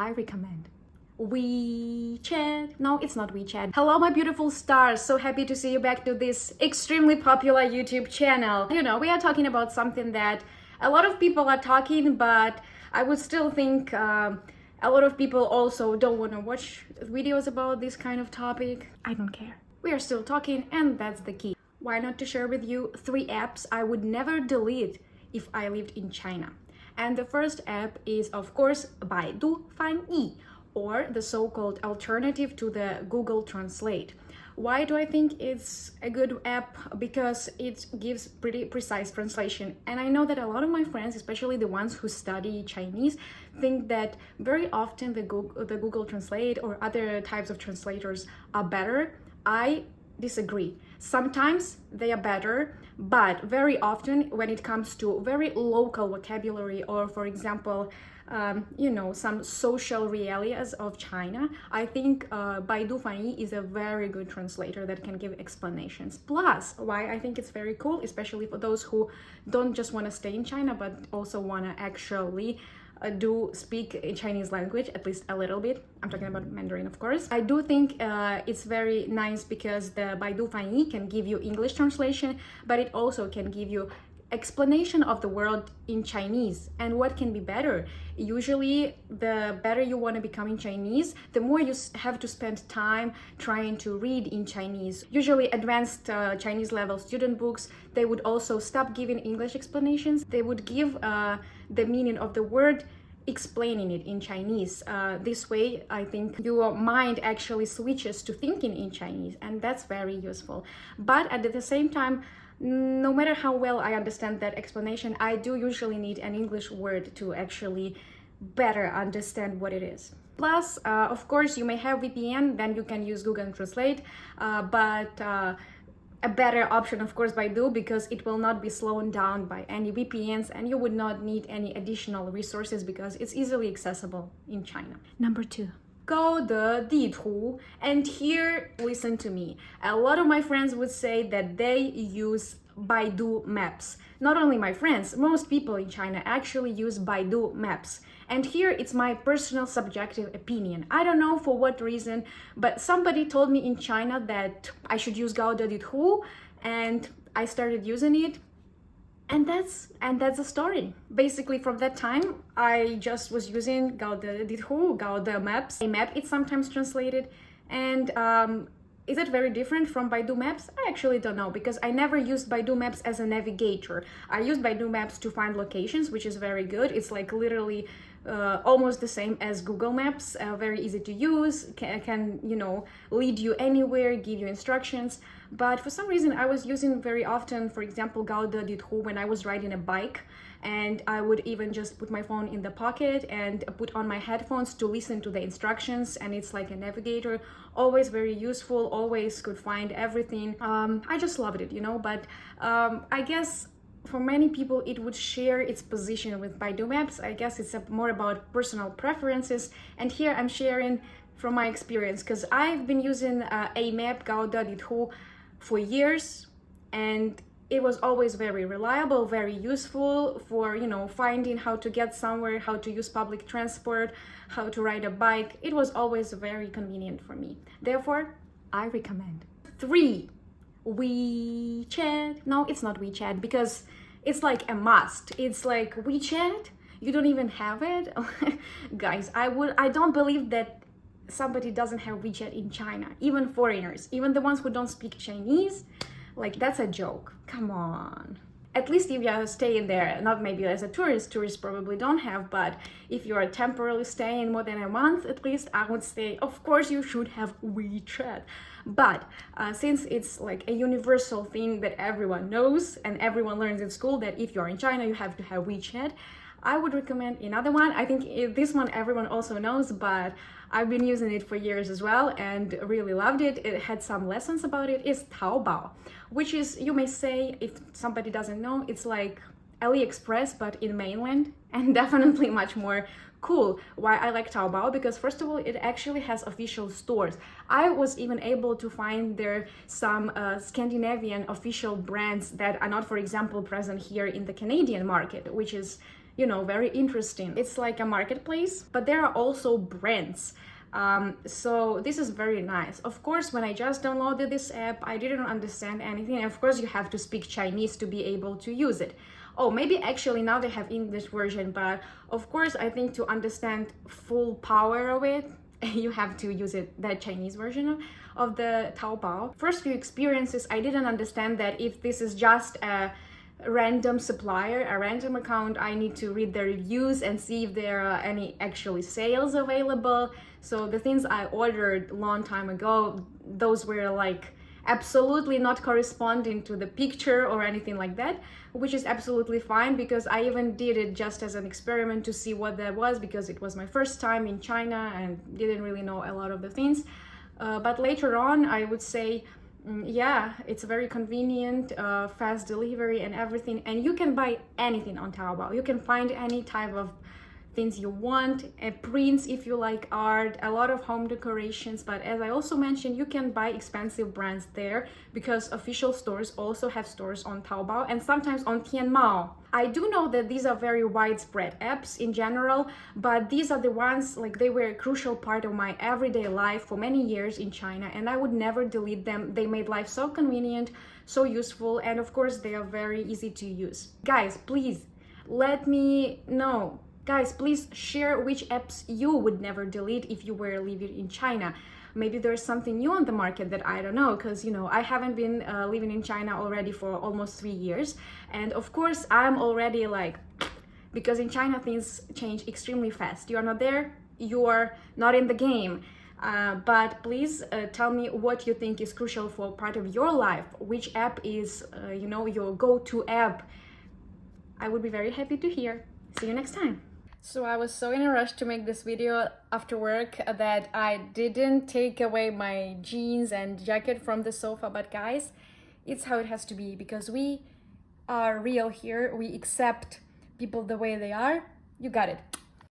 I recommend. WeChat. No, it's not WeChat. Hello, my beautiful stars. So happy to see you back to this extremely popular YouTube channel. You know, we are talking about something that a lot of people are talking, but I would still think a lot of people also don't want to watch videos about this kind of topic. I don't care. We are still talking, and that's the key. Why not to share with you 3 apps I would never delete if I lived in China. And the first app is, of course, Baidu Fanyi, or the so-called alternative to the Google Translate. Why do I think it's a good app? Because it gives pretty precise translation. And I know that a lot of my friends, especially the ones who study Chinese, think that very often the Google Translate or other types of translators are better. I disagree. Sometimes they are better, but very often when it comes to very local vocabulary or, for example, some social realities of China, I think Baidu Fanyi is a very good translator that can give explanations. Plus, why I think it's very cool, especially for those who don't just want to stay in China, but also want to actually do speak Chinese language, at least a little bit. I'm talking about Mandarin, of course. I do think it's very nice because the Baidu Fanyi can give you English translation, but it also can give you explanation of the world in Chinese. And what can be better? Usually, the better you want to become in Chinese, the more you have to spend time trying to read in Chinese. Usually, advanced Chinese level student books, they would also stop giving English explanations. They would give the meaning of the word, explaining it in Chinese. This way, I think your mind actually switches to thinking in Chinese, and that's very useful. But at the same time, no matter how well I understand that explanation, I do usually need an English word to actually better understand what it is. Plus, of course, you may have VPN, then you can use Google Translate, but a better option, of course, Baidu, because it will not be slowed down by any VPNs and you would not need any additional resources because it's easily accessible in China. Number 2. Gaode Ditu. And here, listen to me. A lot of my friends would say that they use Baidu Maps. Not only my friends, most people in China actually use Baidu Maps. And here it's my personal subjective opinion. I don't know for what reason, but somebody told me in China that I should use Gaode Ditu, and I started using it. And that's the story. Basically, from that time, I just was using Gaode Ditu, Gaode Maps. A map is sometimes translated. And is it very different from Baidu Maps? I actually don't know, because I never used Baidu Maps as a navigator. I used Baidu Maps to find locations, which is very good. It's like literally almost the same as Google Maps, very easy to use, can lead you anywhere, give you instructions. But for some reason, I was using very often, for example, Gaode Ditu when I was riding a bike, and I would even just put my phone in the pocket and put on my headphones to listen to the instructions, and it's like a navigator, always very useful, always could find everything. I just loved it, but I guess for many people, it would share its position with Baidu Maps. I guess it's more about personal preferences. And here I'm sharing from my experience, because I've been using a map, Gaode Ditu, for years, and it was always very reliable, very useful for, finding how to get somewhere, how to use public transport, how to ride a bike. It was always very convenient for me. Therefore, I recommend. 3. WeChat. No, it's not WeChat, because it's like a must. It's like WeChat, you don't even have it. Guys, I don't believe that somebody doesn't have WeChat in China, even foreigners, even the ones who don't speak Chinese. Like, that's a joke. Come on. At least if you are staying there, not maybe as a tourist, tourists probably don't have, but if you are temporarily staying more than a month, at least I would say, of course, you should have WeChat. But since it's like a universal thing that everyone knows and everyone learns in school, that if you're in China, you have to have WeChat, I would recommend another one. I think this one everyone also knows, but I've been using it for years as well and really loved it. It had some lessons about it. Is Taobao, which is, you may say, if somebody doesn't know, it's like AliExpress but in mainland, and definitely much more cool. Why I like Taobao? Because first of all, it actually has official stores. I was even able to find there some Scandinavian official brands that are not, for example, present here in the Canadian market, which is very interesting. It's like a marketplace, but there are also brands. So this is very nice. Of course, when I just downloaded this app, I didn't understand anything. Of course, you have to speak Chinese to be able to use it. Oh, maybe actually now they have English version, but of course, I think to understand full power of it, you have to use the Chinese version of the Taobao. First few experiences, I didn't understand that if this is just a random supplier, a random account, I need to read the reviews and see if there are any actually sales available. So the things I ordered a long time ago, those were like absolutely not corresponding to the picture or anything like that, which is absolutely fine, because I even did it just as an experiment to see what that was, because it was my first time in China and didn't really know a lot of the things. But later on, I would say, yeah, it's very convenient, fast delivery and everything, and you can buy anything on Taobao. You can find any type of things you want, prints if you like art, a lot of home decorations. But as I also mentioned, you can buy expensive brands there, because official stores also have stores on Taobao and sometimes on Tianmao. I do know that these are very widespread apps in general, but these are the ones, like, they were a crucial part of my everyday life for many years in China, and I would never delete them. They made life so convenient, so useful, and of course they are very easy to use. Guys, please let me know. Guys, please share which apps you would never delete if you were living in China. Maybe there's something new on the market that I don't know, because I haven't been living in China already for almost 3 years. And of course, I'm already like, because in China things change extremely fast. You are not there, you are not in the game. But please tell me what you think is crucial for part of your life. Which app is, your go-to app? I would be very happy to hear. See you next time. So I was so in a rush to make this video after work that I didn't take away my jeans and jacket from the sofa. But guys, it's how it has to be, because we are real here. We accept people the way they are. You got it.